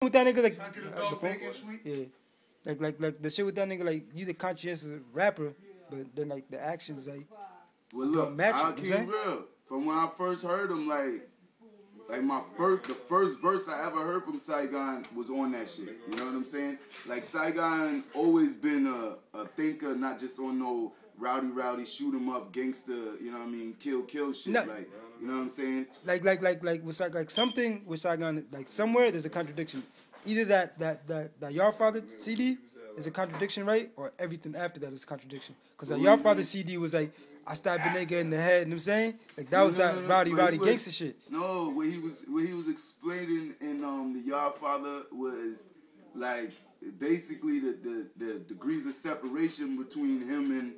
with that nigga like Can I get a dog bacon sweet? yeah, like the shit with that nigga like you the conscientious rapper, but then like the actions like Well, look, match I'll it, keep it real. From when I first heard him, like the first verse I ever heard from Saigon was on that shit. You know what I'm saying? Like Saigon always been a thinker, not just on no rowdy shoot 'em up gangster. You know what I mean? Kill shit. No. Like you know what I'm saying? Like with like something with Saigon like somewhere there's a contradiction. Either that Your Father CD is a contradiction, right? Or everything after that is a contradiction. Because that Your Father CD was like, I stabbed a nigga in the head, you know what I'm saying? Like that was that rowdy gangster shit. No, what he was explaining in the Yard Father was like basically the degrees of separation between him and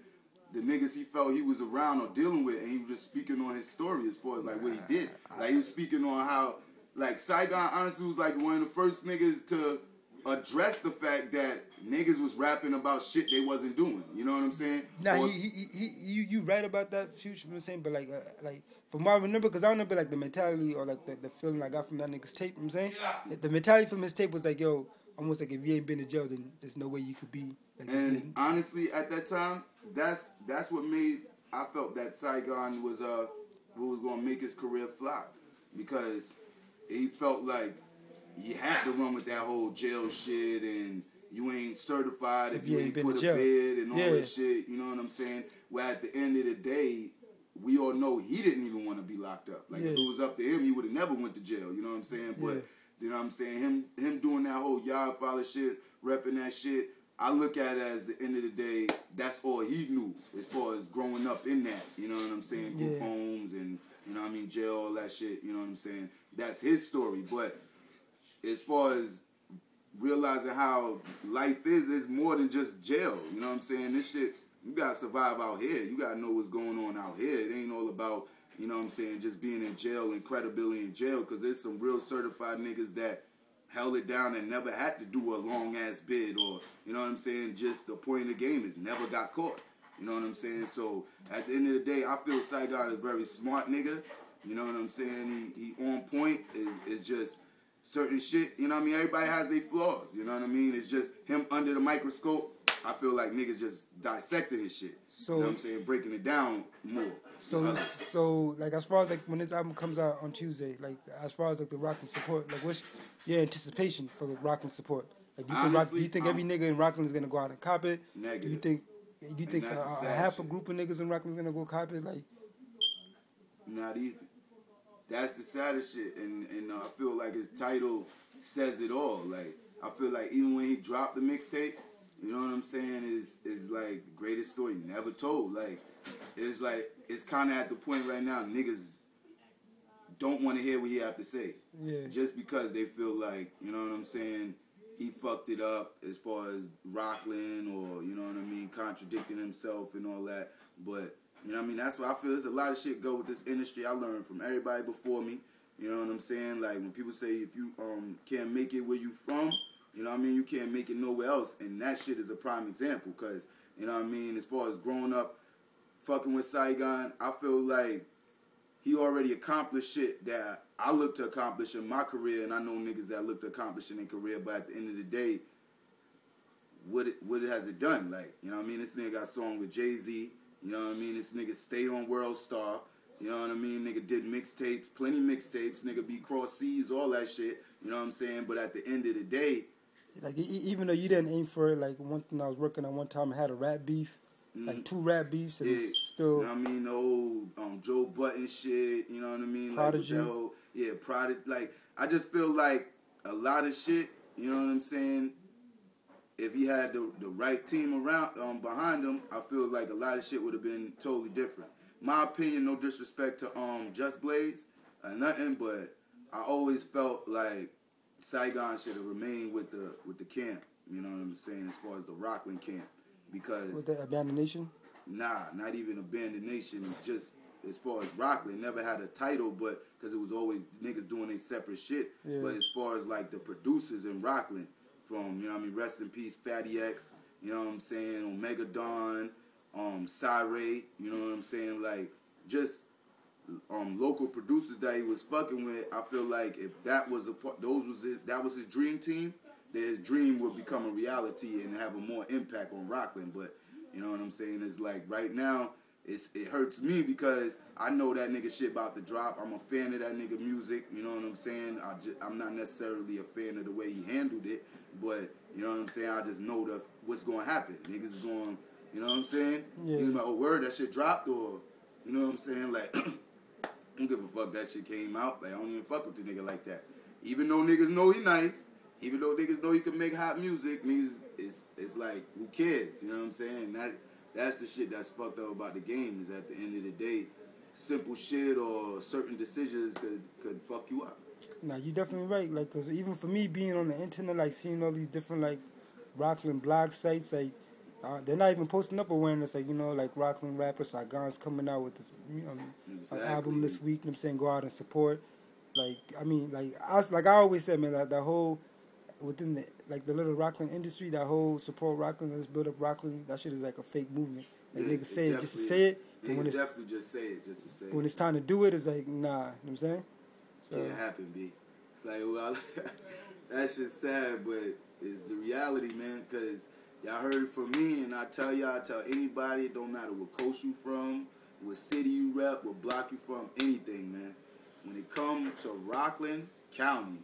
the niggas he felt he was around or dealing with, and he was just speaking on his story as far as like what he did. Like he was speaking on how like Saigon honestly was like one of the first niggas to address the fact that niggas was rapping about shit they wasn't doing. You know what I'm saying? Nah, you right about that, Future. You know what I'm saying? But like from what I remember, because I remember like the mentality or like the feeling I got from that nigga's tape. You know what I'm saying? The mentality from his tape was like, yo, almost like if you ain't been to jail, then there's no way you could be. Like, and honestly, at that time, that's what made I felt that Saigon was what was gonna make his career flop, because he felt like he had to run with that whole jail shit and you ain't certified if you ain't put a bid and all that shit. You know what I'm saying? Where at the end of the day, we all know he didn't even want to be locked up. Like if it was up to him, he would have never went to jail. You know what I'm saying? But you know what I'm saying? Him doing that whole Yard Father shit, repping that shit. I look at it as the end of the day, that's all he knew as far as growing up in that. You know what I'm saying? Group homes and, you know what I mean, jail, all that shit. You know what I'm saying? That's his story. But as far as realizing how life is, it's more than just jail. You know what I'm saying? This shit, you got to survive out here. You got to know what's going on out here. It ain't all about, you know what I'm saying, just being in jail and credibility in jail, because there's some real certified niggas that held it down and never had to do a long-ass bid, or, you know what I'm saying, just the point of the game is never got caught. You know what I'm saying? So, at the end of the day, I feel Saigon is a very smart nigga. You know what I'm saying? He on point. Is just certain shit. You know what I mean? Everybody has their flaws. You know what I mean? It's just him under the microscope. I feel like niggas just dissecting his shit. So, you know what I'm saying? Breaking it down more. So like as far as like when this album comes out on Tuesday, like as far as like the Rockland support, like what's your anticipation for the Rockland support? Like do you think every nigga in Rockland is gonna go out and cop it? Negative. Do you think a half a group of niggas in Rockland is gonna go cop it? Like, not even. That's the saddest shit, and I feel like his title says it all. Like I feel like even when he dropped the mixtape, you know what I'm saying, is like the greatest story never told. Like it's kind of at the point right now niggas don't want to hear what he have to say. Yeah. Just because they feel like, you know what I'm saying, he fucked it up as far as Rockland, or, you know what I mean, contradicting himself and all that. But, you know what I mean, that's why I feel there's a lot of shit go with this industry. I learned from everybody before me. You know what I'm saying? Like when people say if you can't make it where you from, you know what I mean, you can't make it nowhere else. And that shit is a prime example, because, you know what I mean, as far as growing up fucking with Saigon, I feel like he already accomplished shit that I look to accomplish in my career, and I know niggas that look to accomplish in their career, but at the end of the day, what has it done? Like, you know what I mean? This nigga got a song with Jay-Z, you know what I mean? This nigga stay on World Star, you know what I mean? Nigga did mixtapes, plenty mixtapes, nigga be cross seas, all that shit, you know what I'm saying? But at the end of the day, like even though you didn't aim for it, like one thing I was working on one time, I had a rap beef. Like 2 rap beefs, and it's still. You know what I mean? The old Joe Button shit. You know what I mean? Prodigy. Like with that whole, Prodigy. Like I just feel like a lot of shit. You know what I'm saying? If he had the right team around behind him, I feel like a lot of shit would have been totally different. My opinion, no disrespect to Just Blaze or nothing, but I always felt like Saigon should have remained with the camp. You know what I'm saying? As far as the Rockland camp. Because with the Abandoned Nation? Nah, not even Abandoned Nation. Just as far as Rockland, never had a title, but because it was always niggas doing their separate shit. Yeah. But as far as like the producers in Rockland, from, you know what I mean, rest in peace, Fatty X, you know what I'm saying, Omega Dawn, Cyray, you know what I'm saying, like just local producers that he was fucking with, I feel like if that was that was his dream team, then his dream would become a reality and have a more impact on Rockland. But you know what I'm saying? It's like right now, it hurts me because I know that nigga shit about to drop. I'm a fan of that nigga music. You know what I'm saying? I'm not necessarily a fan of the way he handled it, but you know what I'm saying? I just know what's going to happen. Niggas is going, you know what I'm saying? Yeah. Niggas like, oh, word, that shit dropped, or, you know what I'm saying? Like, I don't give a fuck that shit came out. Like, I don't even fuck with the nigga like that. Even though niggas know he nice, even though niggas know he can make hot music, niggas, it's like, who cares? You know what I'm saying? That's the shit that's fucked up about the game, is at the end of the day, simple shit or certain decisions could fuck you up. Nah, you definitely right. Like, cause even for me being on the internet, like seeing all these different like Rockland blog sites, like they're not even posting up awareness. Like, you know, like Rockland rapper Saigon's coming out with this Exactly. album this week. You know what I'm saying, go out and support. Like, I mean, like I always said, man, that whole within the little Rockland industry, that whole support Rockland, let's build up Rockland. That shit is like a fake movement. Like niggas say it just to say it. But when it's definitely just say it just to say it. When it's time to do it, it's like nah. You know what I'm saying? So, can't happen, B. It's like, well, that shit's sad, but it's the reality, man, because y'all heard it from me, and I tell anybody, it don't matter what coast you from, what city you rep, what block you from, anything, man. When it comes to Rockland County,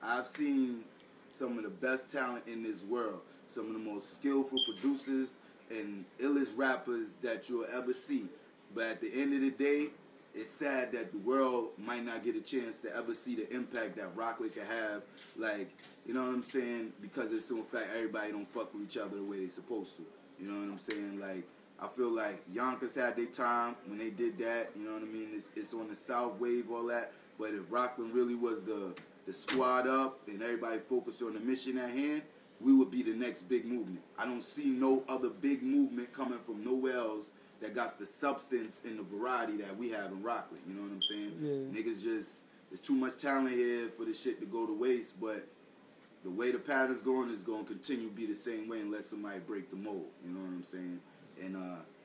I've seen some of the best talent in this world, some of the most skillful producers and illest rappers that you'll ever see. But at the end of the day, it's sad that the world might not get a chance to ever see the impact that Rockland can have. Like, you know what I'm saying? Because it's in fact everybody don't fuck with each other the way they supposed to. You know what I'm saying? Like, I feel like Yonkers had their time when they did that. You know what I mean? It's on the South wave, all that. But if Rockland really was the squad up and everybody focused on the mission at hand, we would be the next big movement. I don't see no other big movement coming from nowhere else that got the substance and the variety that we have in Rockland. You know what I'm saying? Yeah. Niggas just, there's too much talent here for this shit to go to waste, but the way the pattern's going is going to continue to be the same way unless somebody break the mold. You know what I'm saying? And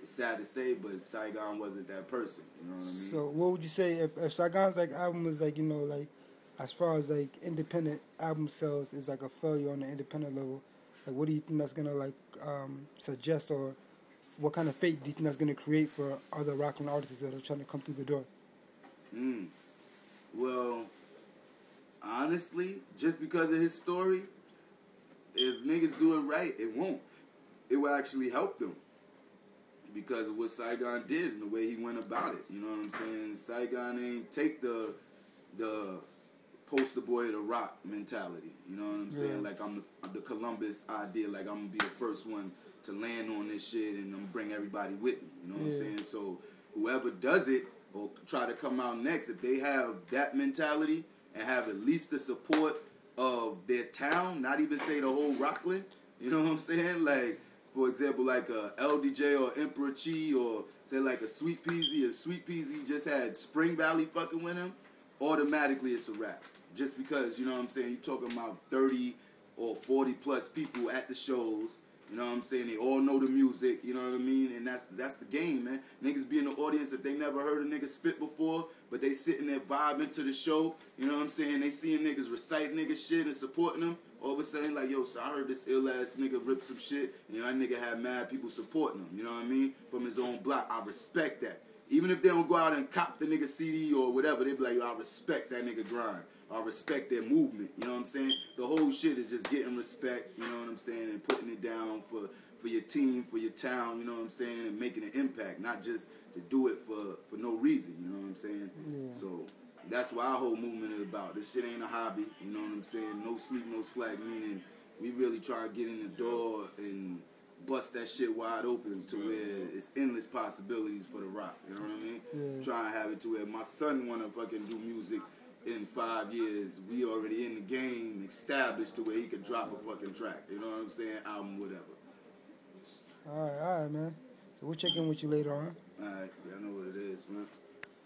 it's sad to say, but Saigon wasn't that person. You know what I mean? So what would you say if Saigon's like album is like, you know, like as far as like independent album sales is like a failure on the independent level, like what do you think that's gonna like suggest, or what kind of fate do you think that's gonna create for other Rockland artists that are trying to come through the door? Well, honestly, just because of his story, if niggas do it right, it won't. It will actually help them because of what Saigon did and the way he went about it. You know what I'm saying? Saigon ain't take the poster boy of the rock mentality. You know what I'm saying? Like, I'm the Columbus idea. Like, I'm going to be the first one to land on this shit and I'm bring everybody with me. You know what I'm saying? So whoever does it or try to come out next, if they have that mentality and have at least the support of their town, not even say the whole Rockland, you know what I'm saying? Like, for example, like a LDJ or Emperor Chi, or say like a Sweet Peasy. If Sweet Peasy just had Spring Valley fucking with him, automatically it's a wrap. Just because, you know what I'm saying, you're talking about 30 or 40 plus people at the shows. You know what I'm saying? They all know the music, you know what I mean? And that's the game, man. Niggas be in the audience if they never heard a nigga spit before, but they sitting there vibing to the show, you know what I'm saying? They seeing niggas recite nigga shit and supporting them. All of a sudden, like, yo, so I heard this ill-ass nigga rip some shit, and you know, that nigga had mad people supporting him, you know what I mean? From his own block. I respect that. Even if they don't go out and cop the nigga CD or whatever, they be like, yo, I respect that nigga grind. I respect their movement, you know what I'm saying? The whole shit is just getting respect, you know what I'm saying, and putting it down for your team, for your town, you know what I'm saying, and making an impact, not just to do it for no reason, you know what I'm saying? Yeah. So that's what our whole movement is about. This shit ain't a hobby, you know what I'm saying? No sleep, no slack, meaning we really try to get in the door and bust that shit wide open to where it's endless possibilities for the rock, you know what I mean? Yeah. Try to have it to where my son want to fucking do music in 5 years. We already in the game, established to where he could drop a fucking track, you know what I'm saying? Album, whatever. All right, man. So we'll check in with you later on. All right, I know what it is, man.